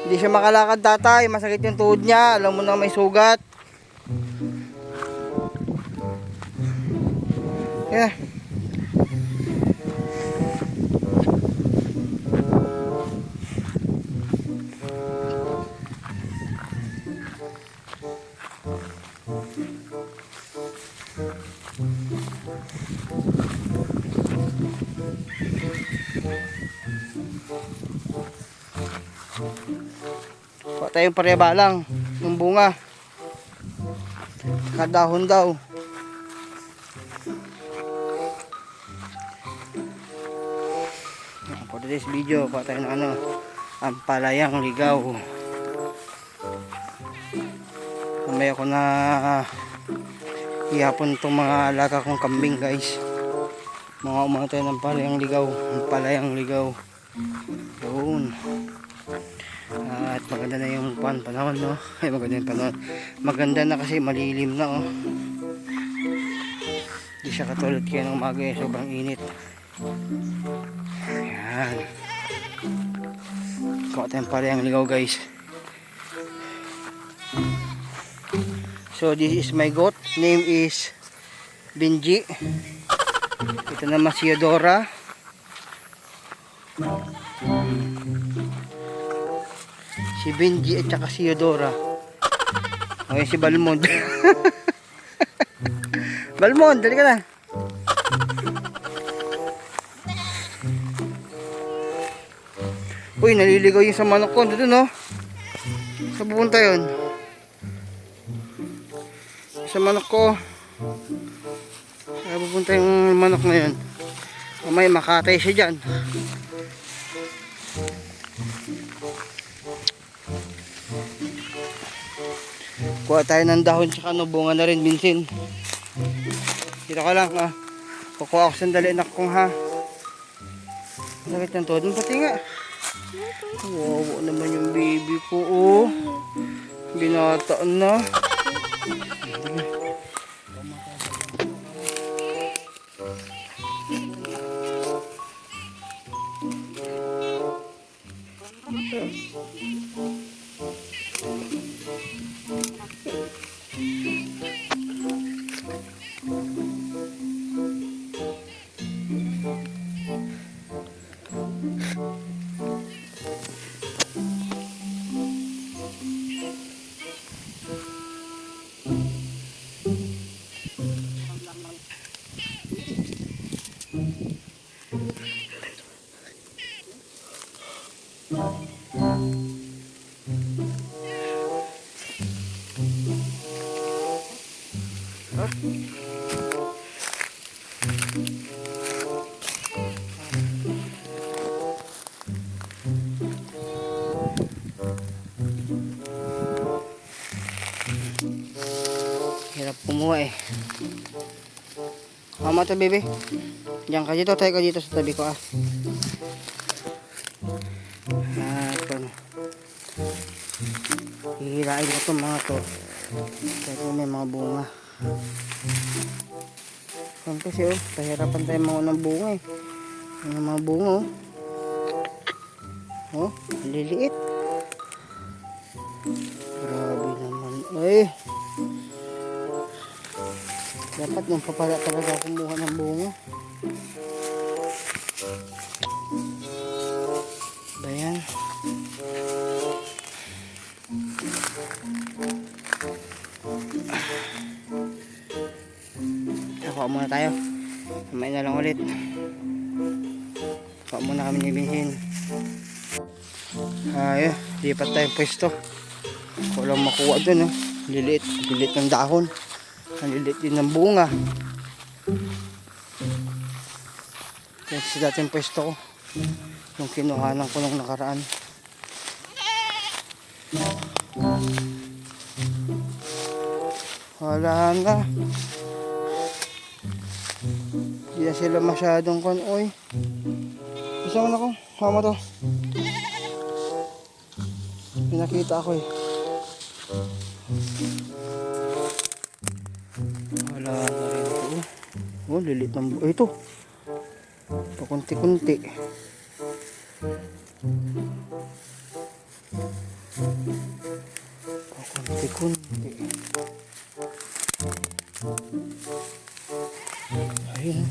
Hindi siya makalakad, tatay. Masakit yung tuhod niya. Alam mo na may sugat. Yeah. Kuha tayong pareba lang. Yung bunga. Kadahon daw. For today's video, kuha tayo ng ano, ampalayang ligaw. Mamaya ko na ihapon itong mga alaga kong kambing, guys. Mga umano tayo ng palayang ligaw. Ampalayang ligaw. Doon. At maganda na yung panahon, no? Ay, maganda yung panahon. Maganda na kasi malilim na, oh. Hindi siya katulad kaya ng umaga, eh. Sobrang init. Ayan. Kuha tayong palayang ligaw, guys. So this is my goat. Name is Benji. Ito naman si Eudora. Si Benji at saka si Eudora. Okay, si Balmond. Balmond, dali ka na. Uy, naliligaw yung sa manok ko. Doon, no? Sa pupunta yun. Sa manok ko. Sa pupunta yung manok na yun. May makatay siya dyan. Kuha tayo ng dahon tsaka ano, bunga na rin, Binsin. Dito ka lang, ah. Kukuha ako sandali, anak kong, ha. Nakit ng todo, pati nga. Wow, naman yung baby ko, oh. Binataan na. Hirap kumuha, eh. Mama to, baby. Diyan ka dito, tayo ka dito sa tabi ko, ah. Ito na. Hihirain ko itong mga to. Kaya may mga bunga. Yan kasi, oh. Pahirapan tayo mga unang bunga, eh. Yung mga bunga, oh. Oh, liliit. Grabe naman. Ay. Dapat nung papala talaga kumuha ng bunga. Bayan. Kuha muna tayo. Kamay na lang ulit. Kuha muna kami ni Binsin. Ay, lipat tayong pwesto. Walang makuha dun, oh. Liliit. Liliit ng dahon. Ang lilit din ng bunga. Yan sa dating pwesto ko. Nung kinuhanan ko nung nakaraan. Wala na. Hindi na sila masyadong kanoy. Isang na ko. Hama to. Pinakita ko, eh. Wala na rin ito. Oh, lilit ng buhay ito. Pakunti-kunti. kunti. Ayun.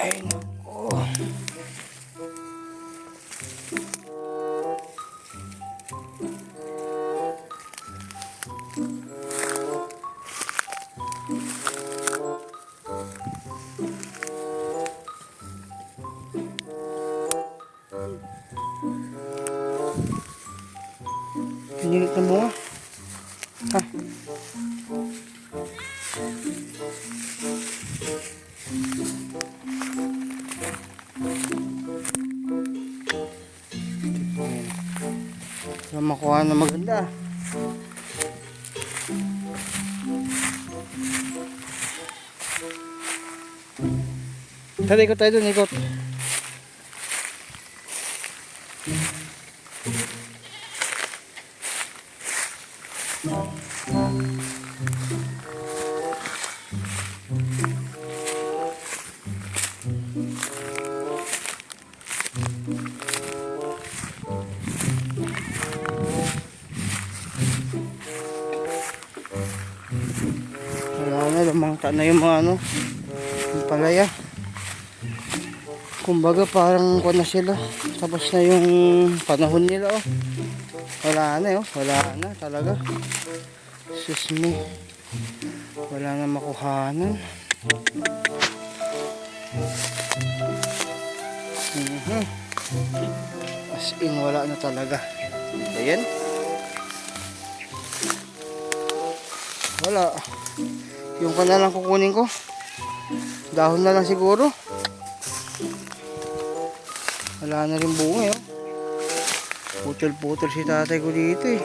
Ayun. Oh. Pinilit na bunga. Ha? Para makuha na maganda. Tara, ikot tayo dun, ikot. Wala na, lumangta na yung mga ano, yung palaya. Kumbaga parang kuha na sila. Tapos na yung panahon nila, oh. Wala na, oh. Wala na talaga. Sus me. Wala na makuhanan. As in, wala na talaga. Ayan. Wala. Yung ka na lang kukunin ko. Dahon na lang siguro. Wala na rin bunga, eh. Putol-putol si tatay ko dito, eh.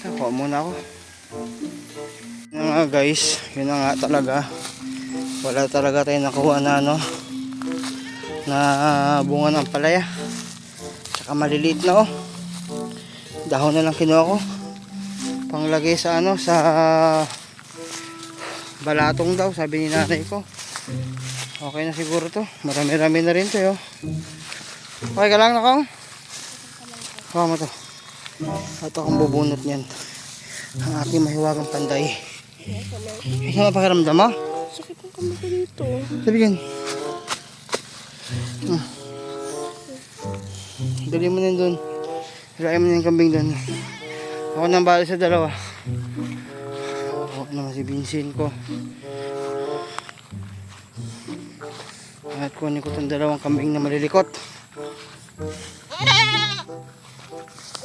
Kuha muna ako. Yun nga guys, yun na nga talaga. Wala talaga tayo nakuha na ano, na bunga ng palaya. Tsaka maliliit na, oh. Dahon na lang kinuha ko. Panglagay sa ano, sa balatong daw, sabi ni nanay ko. Okay na siguro to. Marami-rami na rin to, oh. Okay ka lang, nakang? Hawa mo to. Ito akong bubunot niyan. Ang aking mahiwagang panday. Ano ang pakiramdam mo? Sakit ang kamay ko dito. Sabihin. Dali mo na doon. Hilain mo na yung kambing doon. Ako nang bali sa dalawa. Ako naman si Vincent ko. At kunin ko itong dalawang kambing na malilikot.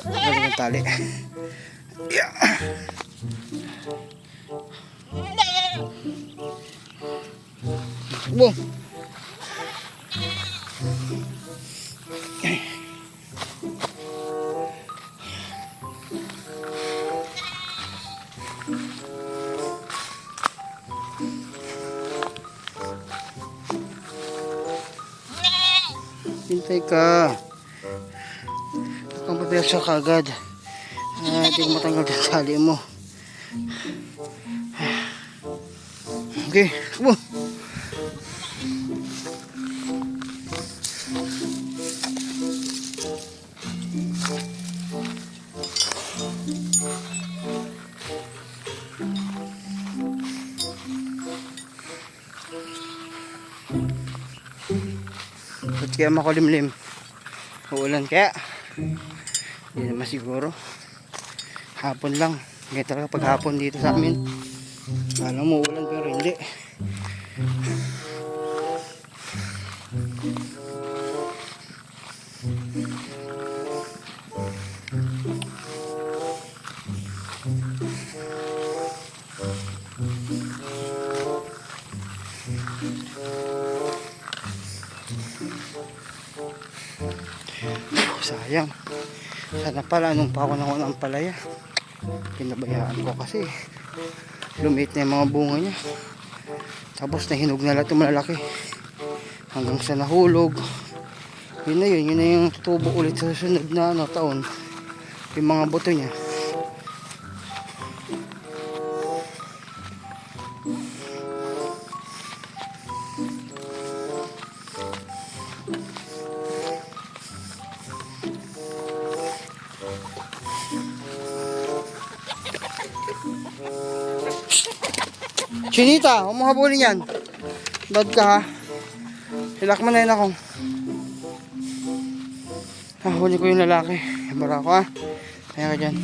Galing ang tali. Yeah. Boom. Hintay ka. Ang papersa kagad. Hindi ko matanggal yung tali mo. Okay. Boom. Ba't kaya makulimlim? Uulan kaya? Hindi naman siguro. Hapon lang. Ngayon talaga pag hapon dito sa amin. Alam mo ulan pero hindi. Sayang. Sana pala anong pa ako nakuha ng palaya. Pinabayaan ko kasi lumit na yung mga bunga niya. Tapos nahinog na lahat yung malalaki. Hanggang sa nahulog. Yun na yun. Yun na yung tutubo ulit sa susunod na taon. Yung mga buto niya. Chinita, huwag mo habulin yan. Bad ka ha. Hilak mo na yun ako. Huli ko yung lalaki. Bara ko ha. Kaya ka dyan.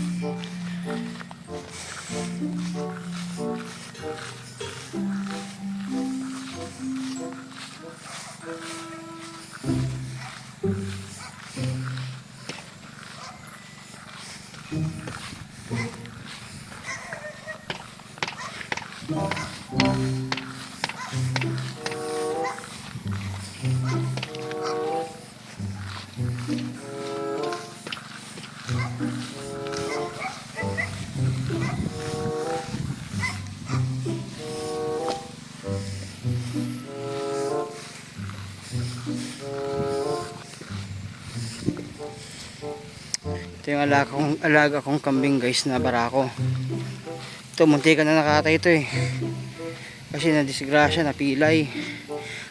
Ito yung alaga kong kambing guys na barako. Ito munti ka na nakatay ito eh. Kasi nadisgrasya, napilay.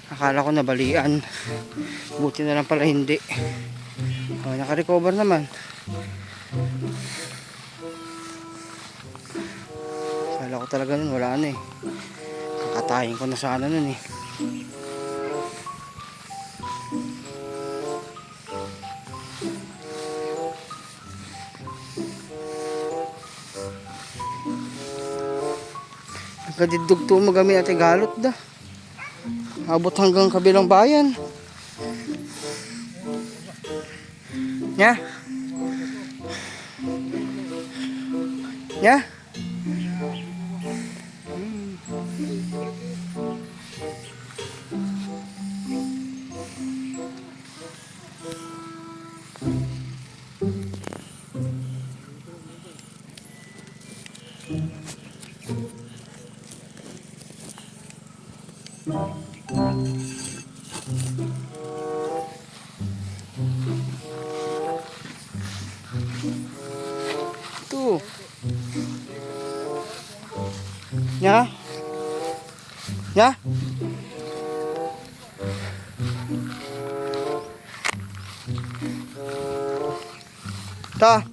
Akala ko nabalian. Buti na lang pala hindi. Oh, naka-recover naman. Akala ko talaga nun wala na eh. Kakatayin ko na sana nun eh. Nagkadidugto mo kami ate galot da. Abot hanggang kabilang bayan. Nya? Nya? Tuh. Nya? Nya? Ta.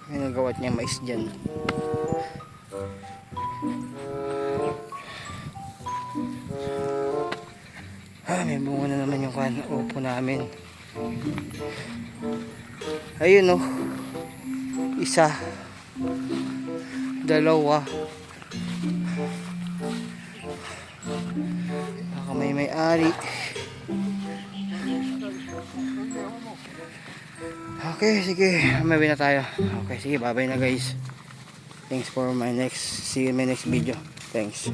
May nagawat niya mais dyan. May bunga na naman yung upo namin. Ayun oh. Isa. Dalawa. Baka may-ari. Okay, sige. Mawin na tayo. Okay, sige. Bye-bye na guys. Thanks for my next. See you in my next video. Thanks.